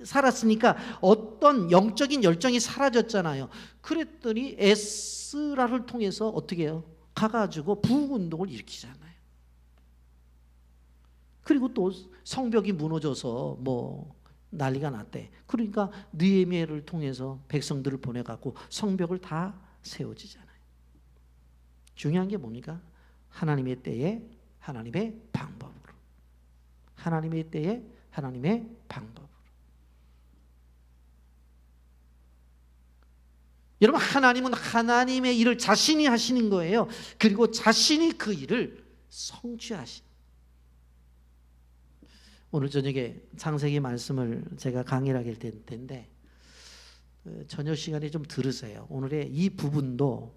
[SPEAKER 1] 살았으니까 어떤 영적인 열정이 사라졌잖아요. 그랬더니 에스라를 통해서 어떻게 해요? 가가지고 부흥운동을 일으키잖아요. 그리고 또 성벽이 무너져서 뭐 난리가 났대. 그러니까 느헤미야를 통해서 백성들을 보내갖고 성벽을 다 세워지잖아요. 중요한 게 뭡니까? 하나님의 때에 하나님의 방법으로. 하나님의 때에 하나님의 방법으로. 여러분, 하나님은 하나님의 일을 자신이 하시는 거예요. 그리고 자신이 그 일을 성취하시는. 오늘 저녁에 창세기 말씀을 제가 강의를 하게 될 텐데 저녁 시간에 좀 들으세요. 오늘의 이 부분도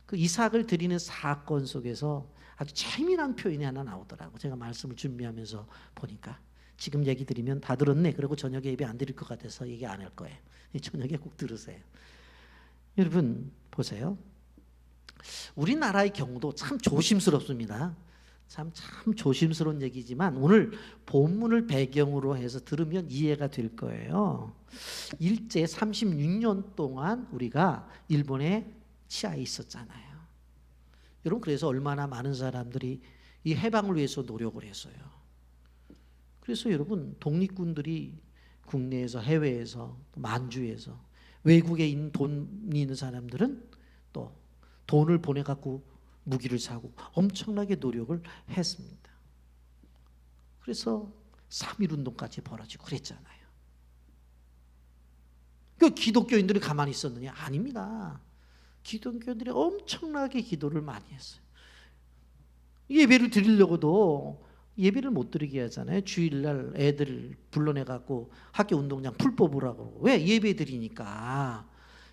[SPEAKER 1] 그 이삭을 드리는 사건 속에서 아주 재미난 표현이 하나 나오더라고. 제가 말씀을 준비하면서 보니까 지금 얘기 드리면 다 들었네. 그리고 저녁에 예배 안 드릴 것 같아서 얘기 안 할 거예요. 저녁에 꼭 들으세요. 여러분 보세요. 우리나라의 경우도 참 조심스럽습니다. 참 조심스러운 얘기지만 오늘 본문을 배경으로 해서 들으면 이해가 될 거예요. 일제 36년 동안 우리가 일본에 치하에 있었잖아요. 여러분 그래서 얼마나 많은 사람들이 이 해방을 위해서 노력을 했어요. 그래서 여러분 독립군들이 국내에서 해외에서 만주에서 외국에 있는 돈이 있는 사람들은 또 돈을 보내 갖고 무기를 사고 엄청나게 노력을 했습니다. 그래서 3.1 운동까지 벌어지고 그랬잖아요. 그 기독교인들이 가만히 있었느냐? 아닙니다. 기독교인들이 엄청나게 기도를 많이 했어요. 예배를 드리려고도 예배를 못 드리게 하잖아요. 주일날 애들 불러내갖고 학교 운동장 풀 뽑으라고. 왜? 예배 드리니까.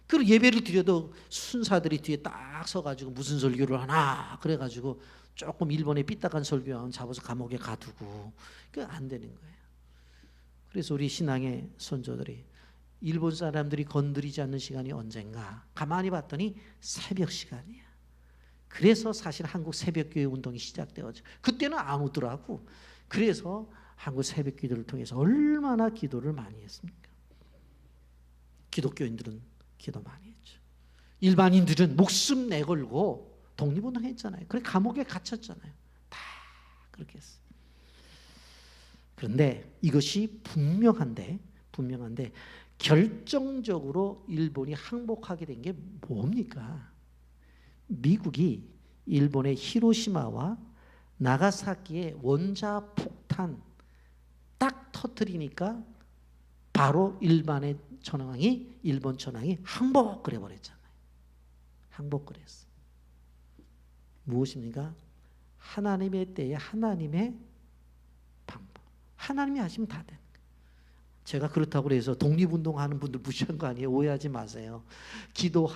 [SPEAKER 1] 그리고 예배를 드려도 순사들이 뒤에 딱 서가지고 무슨 설교를 하나 그래가지고 조금 일본의 삐딱한 설교하면 잡아서 감옥에 가두고 그 안 되는 거예요. 그래서 우리 신앙의 선조들이 일본 사람들이 건드리지 않는 시간이 언젠가 가만히 봤더니 새벽 시간이야. 그래서 사실 한국 새벽교회 운동이 시작되었죠. 그때는 안 오더라고. 그래서 한국 새벽기도를 통해서 얼마나 기도를 많이 했습니까? 기독교인들은 기도 많이 했죠. 일반인들은 목숨 내걸고 독립운동 했잖아요. 그래 감옥에 갇혔잖아요. 다 그렇게 했어요. 그런데 이것이 분명한데 결정적으로 일본이 항복하게 된 게 뭡니까? 미국이 일본의 히로시마와 나가사키의 원자폭탄 딱 터뜨리니까 바로 일본 천황이 항복을 해버렸잖아요. 항복을 했어. 무엇입니까? 하나님의 때에 하나님의 방법. 하나님이 하시면 다 되는 거예요. 제가 그렇다고 해서 독립운동하는 분들 무시한 거 아니에요. 오해하지 마세요. 기도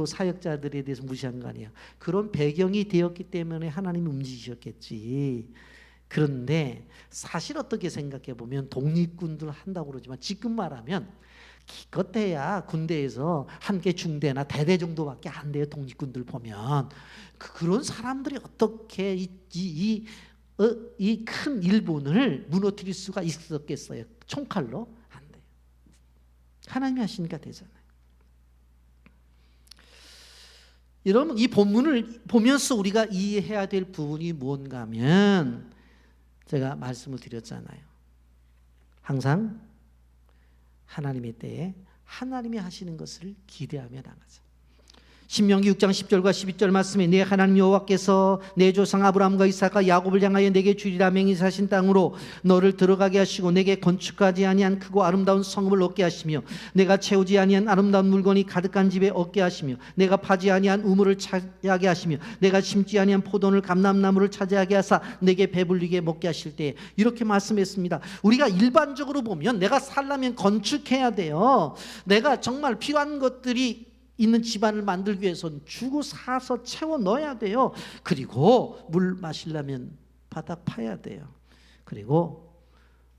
[SPEAKER 1] 사역자들에 대해서 무시한 거 아니에요. 그런 배경이 되었기 때문에 하나님이 움직이셨겠지. 그런데 사실 어떻게 생각해 보면 독립군들 한다고 그러지만 지금 말하면 기껏해야 군대에서 한 개 중대나 대대 정도밖에 안 돼요. 독립군들 보면 그런 사람들이 어떻게 이 큰 일본을 무너뜨릴 수가 있었겠어요? 총칼로? 안 돼요. 하나님이 하시니까 되잖아요. 여러분 이 본문을 보면서 우리가 이해해야 될 부분이 무언가 하면 제가 말씀을 드렸잖아요. 항상 하나님의 때에 하나님이 하시는 것을 기대하며 나가자. 신명기 6장 10절과 12절 말씀에 내 하나님 여호와께서 내 조상 아브라함과 이삭과 야곱을 향하여 내게 주리라 맹세하신 땅으로 너를 들어가게 하시고 내게 건축하지 아니한 크고 아름다운 성읍을 얻게 하시며 내가 채우지 아니한 아름다운 물건이 가득한 집에 얻게 하시며 내가 파지 아니한 우물을 차지하게 하시며 내가 심지 아니한 포도를 감람나무를 차지하게 하사 내게 배불리게 먹게 하실 때 이렇게 말씀했습니다. 우리가 일반적으로 보면 내가 살려면 건축해야 돼요. 내가 정말 필요한 것들이 있는 집안을 만들기 위해서는 주고 사서 채워 넣어야 돼요. 그리고 물 마시려면 바닥 파야 돼요. 그리고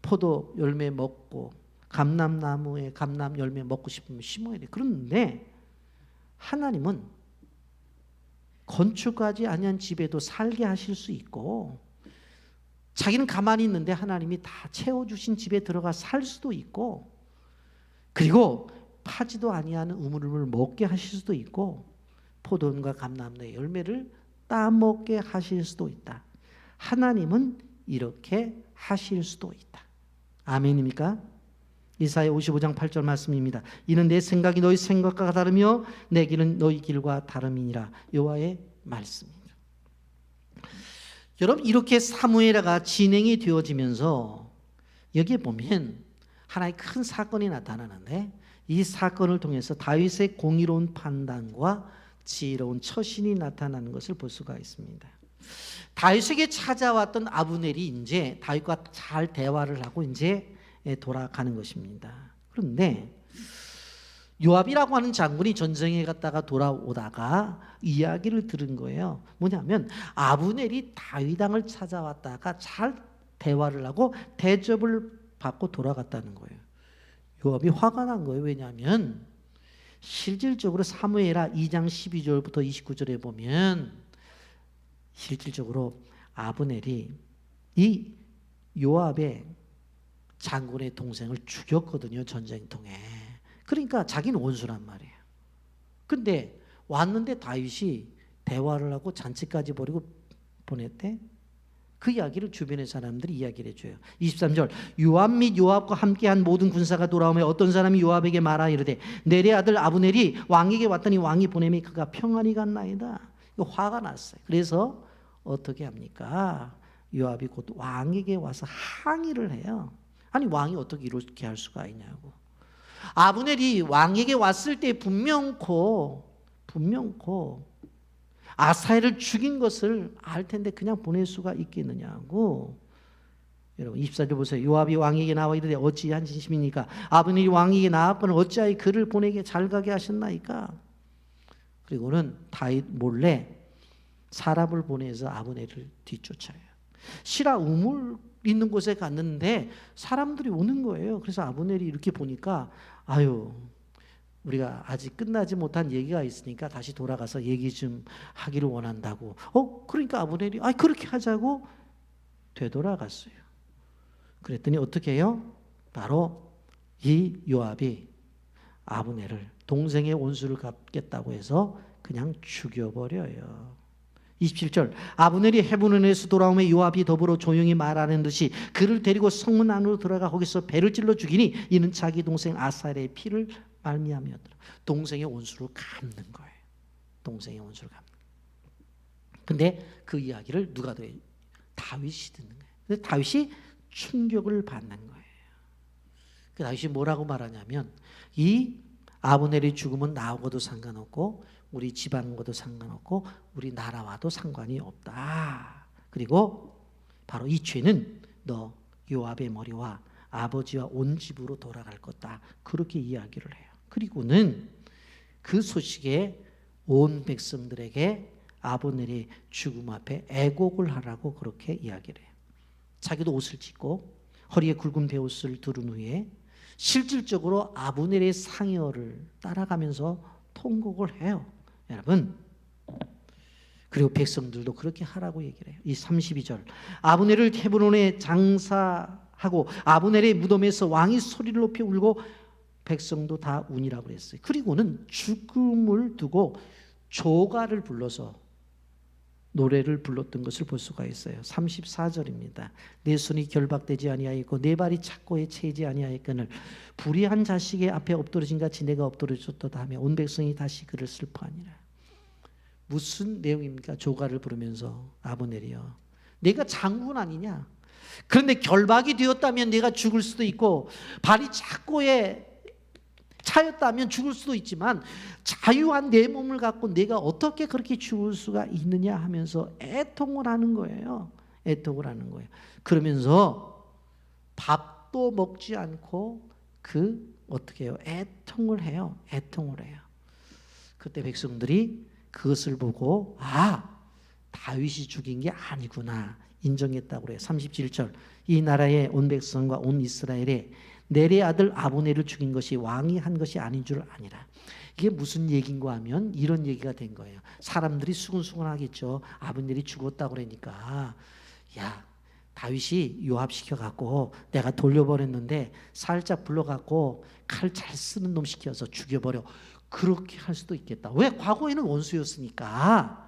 [SPEAKER 1] 포도 열매 먹고 감람나무에 감람 열매 먹고 싶으면 심어야 돼요. 그런데 하나님은 건축하지 아니한 집에도 살게 하실 수 있고 자기는 가만히 있는데 하나님이 다 채워주신 집에 들어가 살 수도 있고 그리고 파지도 아니하는 우물을 먹게 하실 수도 있고 포도원과 감람나무의 열매를 따먹게 하실 수도 있다. 하나님은 이렇게 하실 수도 있다. 아멘입니까? 이사야 55장 8절 말씀입니다. 이는 내 생각이 너희 생각과 다르며 내 길은 너희 길과 다름이니라. 여호와의 말씀입니다. 여러분 이렇게 사무엘하가 진행이 되어지면서 여기에 보면 하나의 큰 사건이 나타나는데 이 사건을 통해서 다윗의 공의로운 판단과 지혜로운 처신이 나타나는 것을 볼 수가 있습니다. 다윗에게 찾아왔던 아브넬이 이제 다윗과 잘 대화를 하고 이제 돌아가는 것입니다. 그런데 요압이라고 하는 장군이 전쟁에 갔다가 돌아오다가 이야기를 들은 거예요. 뭐냐면 아브넬이 다윗 왕을 찾아왔다가 잘 대화를 하고 대접을 받고 돌아갔다는 거예요. 요압이 화가 난 거예요. 왜냐하면 실질적으로 사무엘하 2장 12절부터 29절에 보면 실질적으로 아브넬이 이 요압의 장군의 동생을 죽였거든요. 전쟁통에. 그러니까 자기는 원수란 말이에요. 근데 왔는데 다윗이 대화를 하고 잔치까지 벌이고 보냈대. 그 이야기를 주변의 사람들이 이야기를 해줘요. 23절 요압 및 요압과 함께한 모든 군사가 돌아오며 어떤 사람이 요압에게 말하 이르되 내리 아들 아브넬이 왕에게 왔더니 왕이 보내매 그가 평안히 갔나이다. 화가 났어요. 그래서 어떻게 합니까? 요압이 곧 왕에게 와서 항의를 해요. 아니 왕이 어떻게 이렇게 할 수가 있냐고. 아브넬이 왕에게 왔을 때 분명코 아사엘을 죽인 것을 알 텐데 그냥 보낼 수가 있겠느냐고. 여러분 24절 보세요. 요압이 왕에게 나와 이르되 어찌한 진심입니까? 아브넬이 왕에게 나왔거늘 어찌하여 그를 보내게 잘 가게 하셨나이까? 그리고는 다윗 몰래 사람을 보내서 아브넬을 뒤쫓아요. 시라 우물 있는 곳에 갔는데 사람들이 오는 거예요. 그래서 아브넬이 이렇게 보니까 아유 우리가 아직 끝나지 못한 얘기가 있으니까 다시 돌아가서 얘기 좀 하기를 원한다고. 그러니까 아브넬이 그렇게 하자고 되돌아갔어요. 그랬더니 어떻게 해요? 바로 이 요압이 아브넬을 동생의 원수를 갚겠다고 해서 그냥 죽여버려요. 27절 아브넬이 헤브론에서 돌아오며 요압이 더불어 조용히 말하는 듯이 그를 데리고 성문 안으로 들어가 거기서 배를 찔러 죽이니 이는 자기 동생 아사엘의 피를 말미암이었더라. 동생의 원수를 갚는 거예요. 동생의 원수를 갚는 거예요. 근데 그 이야기를 누가 더 다윗이 듣는 거예요. 근데 다윗이 충격을 받는 거예요. 그 다윗이 뭐라고 말하냐면 이 아브넬의 죽음은 나하고도 상관없고 우리 집안과도 상관없고 우리 나라와도 상관이 없다. 그리고 바로 이 죄는 너 요압의 머리와 아버지와 온 집으로 돌아갈 거다. 그렇게 이야기를 해요. 그리고는 그 소식에 온 백성들에게 아브넬의 죽음 앞에 애곡을 하라고 그렇게 이야기를 해요. 자기도 옷을 찢고 허리에 굵은 베옷을 두른 후에 실질적으로 아브넬의 상여를 따라가면서 통곡을 해요. 여러분 그리고 백성들도 그렇게 하라고 얘기를 해요. 이 32절 아브넬을 헤브론에 장사하고 아브넬의 무덤에서 왕이 소리를 높여 울고 백성도 다 운이라고 그랬어요. 그리고는 죽음을 두고 조가를 불러서 노래를 불렀던 것을 볼 수가 있어요. 34절입니다. 내 손이 결박되지 아니하였고 내 발이 착고에 채이지 아니하였거늘 불의한 자식의 앞에 엎드러진 같이 내가 엎드러졌도다 하며 온 백성이 다시 그를 슬퍼하니라. 무슨 내용입니까? 조가를 부르면서 아브넬이요, 내가 장군 아니냐? 그런데 결박이 되었다면 내가 죽을 수도 있고 발이 착고에 차였다면 죽을 수도 있지만 자유한 내 몸을 갖고 내가 어떻게 그렇게 죽을 수가 있느냐 하면서 애통을 하는 거예요. 애통을 하는 거예요. 그러면서 밥도 먹지 않고 어떻게 해요? 애통을 해요. 애통을 해요. 그때 백성들이 그것을 보고 다윗이 죽인 게 아니구나 인정했다고 그래요. 37절, 이 나라의 온 백성과 온 이스라엘에 넬의 아들 아브넬을 죽인 것이 왕이 한 것이 아닌 줄 아니라. 이게 무슨 얘기인가 하면 이런 얘기가 된 거예요. 사람들이 수근수근하겠죠. 아브넬이 죽었다고 그러니까, 야, 다윗이 요압시켜갖고 내가 돌려버렸는데 살짝 불러갖고 칼 잘 쓰는 놈 시켜서 죽여버려. 그렇게 할 수도 있겠다. 왜? 과거에는 원수였으니까.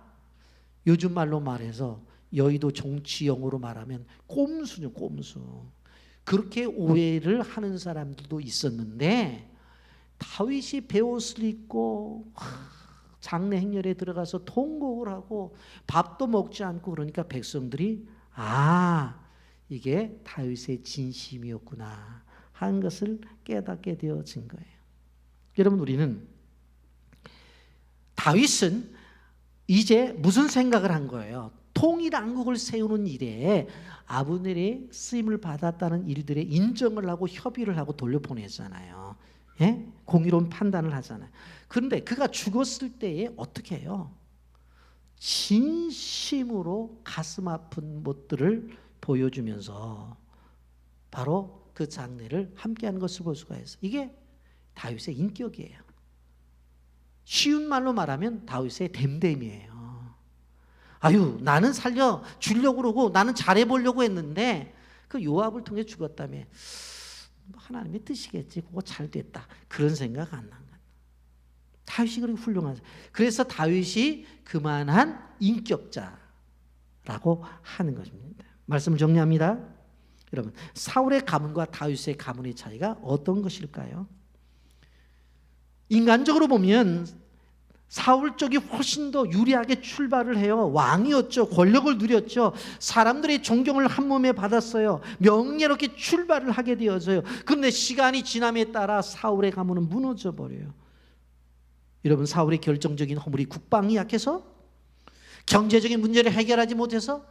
[SPEAKER 1] 요즘 말로 말해서 여의도 정치용어로 말하면 꼼수죠, 꼼수. 그렇게 오해를 하는 사람들도 있었는데, 다윗이 베옷을 입고 장례 행렬에 들어가서 통곡을 하고 밥도 먹지 않고 그러니까 백성들이 이게 다윗의 진심이었구나 하는 것을 깨닫게 되어진 거예요. 여러분, 우리는 다윗은 이제 무슨 생각을 한 거예요? 통일왕국을 세우는 일에 아브넬의 쓰임을 받았다는 일들에 인정을 하고 협의를 하고 돌려보냈잖아요. 예? 공의로운 판단을 하잖아요. 그런데 그가 죽었을 때에 어떻게 해요? 진심으로 가슴 아픈 것들을 보여주면서 바로 그 장례를 함께하는 것을 볼 수가 있어요. 이게 다윗의 인격이에요. 쉬운 말로 말하면 다윗의 댐댐이에요. 나는 살려 주려고 그러고 나는 잘해보려고 했는데 그 요압을 통해 죽었다며. 하나님의 뜻이겠지. 그거 잘 됐다. 그런 생각 안 난 거야. 다윗이 그렇게 훌륭하죠. 그래서 다윗이 그만한 인격자라고 하는 것입니다. 말씀을 정리합니다. 여러분, 사울의 가문과 다윗의 가문의 차이가 어떤 것일까요? 인간적으로 보면 사울 쪽이 훨씬 더 유리하게 출발을 해요. 왕이었죠. 권력을 누렸죠. 사람들의 존경을 한 몸에 받았어요. 명예롭게 출발을 하게 되어져요. 그런데 시간이 지남에 따라 사울의 가문은 무너져 버려요. 여러분, 사울의 결정적인 허물이 국방이 약해서, 경제적인 문제를 해결하지 못해서,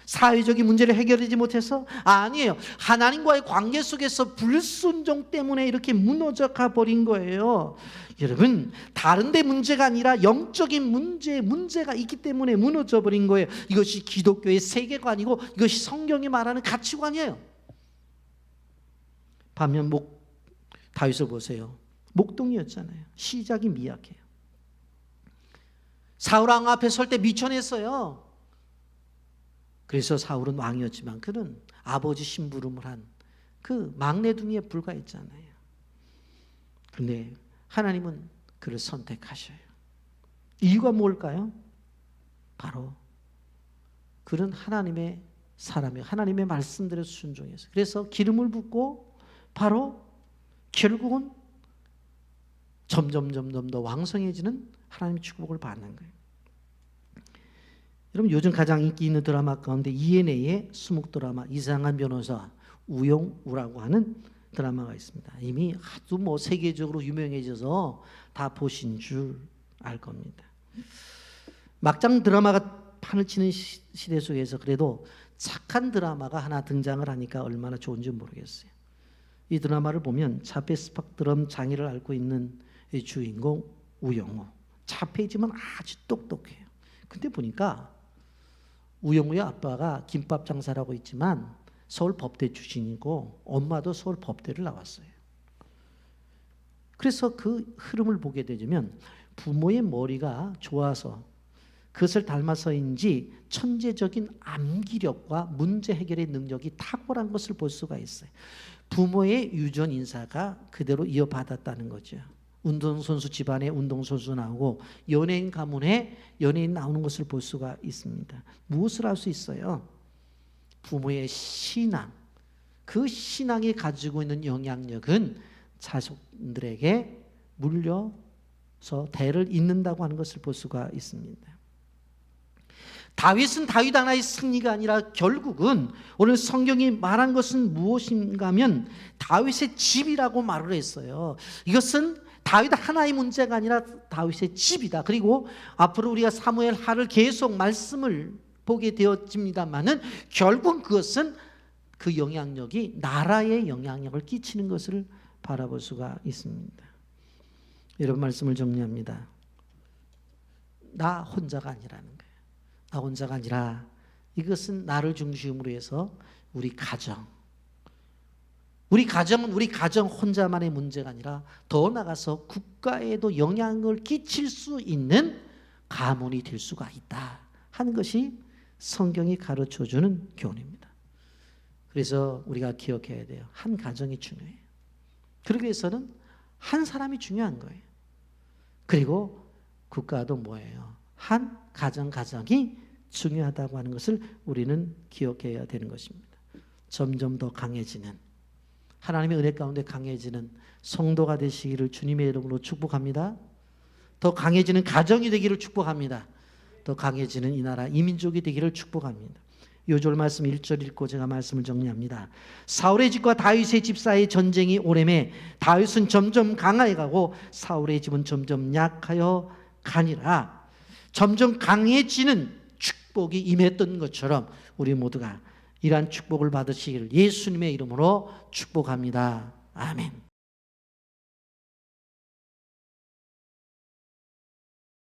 [SPEAKER 1] 사회적인 문제를 해결하지 못해서? 아니에요. 하나님과의 관계 속에서 불순종 때문에 이렇게 무너져 가버린 거예요. 여러분, 다른 데 문제가 아니라 영적인 문제가 있기 때문에 무너져 버린 거예요. 이것이 기독교의 세계관이고 이것이 성경이 말하는 가치관이에요. 반면 다윗을 보세요. 목동이었잖아요. 시작이 미약해요. 사울 왕 앞에 설 때 미천했어요. 그래서 사울은 왕이었지만 그는 아버지 심부름을 한 그 막내둥이에 불과했잖아요. 그런데 하나님은 그를 선택하셔요. 이유가 뭘까요? 바로 그는 하나님의 사람이에요. 하나님의 말씀대로 순종해서. 그래서 기름을 붓고 바로 결국은 점점 더 왕성해지는 하나님의 축복을 받는 거예요. 여러분, 요즘 가장 인기 있는 드라마 가운데 ENA의 수목 드라마 이상한 변호사 우영우라고 하는 드라마가 있습니다. 이미 하도 세계적으로 유명해져서 다 보신 줄 알 겁니다. 막장 드라마가 판을 치는 시대 속에서 그래도 착한 드라마가 하나 등장을 하니까 얼마나 좋은지 모르겠어요. 이 드라마를 보면 자폐 스펙트럼 장애를 앓고 있는 이 주인공 우영우, 자폐지만 아주 똑똑해요. 근데 보니까 우영우의 아빠가 김밥 장사를 하고 있지만 서울 법대 출신이고 엄마도 서울 법대를 나왔어요. 그래서 그 흐름을 보게 되면 부모의 머리가 좋아서 그것을 닮아서인지 천재적인 암기력과 문제 해결의 능력이 탁월한 것을 볼 수가 있어요. 부모의 유전 인사가 그대로 이어받았다는 거죠. 운동선수 집안에 운동선수 나오고 연예인 가문에 연예인 나오는 것을 볼 수가 있습니다. 무엇을 할 수 있어요? 부모의 신앙, 그 신앙이 가지고 있는 영향력은 자손들에게 물려서 대를 잇는다고 하는 것을 볼 수가 있습니다. 다윗은 다윗 하나의 승리가 아니라 결국은 오늘 성경이 말한 것은 무엇인가 하면 다윗의 집이라고 말을 했어요. 이것은 다윗 하나의 문제가 아니라 다윗의 집이다. 그리고 앞으로 우리가 사무엘 하를 계속 말씀을 보게 되었습니다만은 결국 그것은 그 영향력이 나라에 영향력을 끼치는 것을 바라볼 수가 있습니다. 여러분, 말씀을 정리합니다. 나 혼자가 아니라는 거예요. 나 혼자가 아니라 이것은 나를 중심으로 해서 우리 가정은 우리 가정 혼자만의 문제가 아니라 더 나아가서 국가에도 영향을 끼칠 수 있는 가문이 될 수가 있다 하는 것이 성경이 가르쳐주는 교훈입니다. 그래서 우리가 기억해야 돼요. 한 가정이 중요해요. 그러기 위해서는 한 사람이 중요한 거예요. 그리고 국가도 뭐예요? 한 가정이 중요하다고 하는 것을 우리는 기억해야 되는 것입니다. 점점 더 강해지는, 하나님의 은혜 가운데 강해지는 성도가 되시기를 주님의 이름으로 축복합니다. 더 강해지는 가정이 되기를 축복합니다. 더 강해지는 이 나라 이민족이 되기를 축복합니다. 요절 말씀 1절 읽고 제가 말씀을 정리합니다. 사울의 집과 다윗의 집 사이의 전쟁이 오래매 다윗은 점점 강해가고 사울의 집은 점점 약하여 가니라. 점점 강해지는 축복이 임했던 것처럼 우리 모두가 이러한 축복을 받으시기를 예수님의 이름으로 축복합니다. 아멘.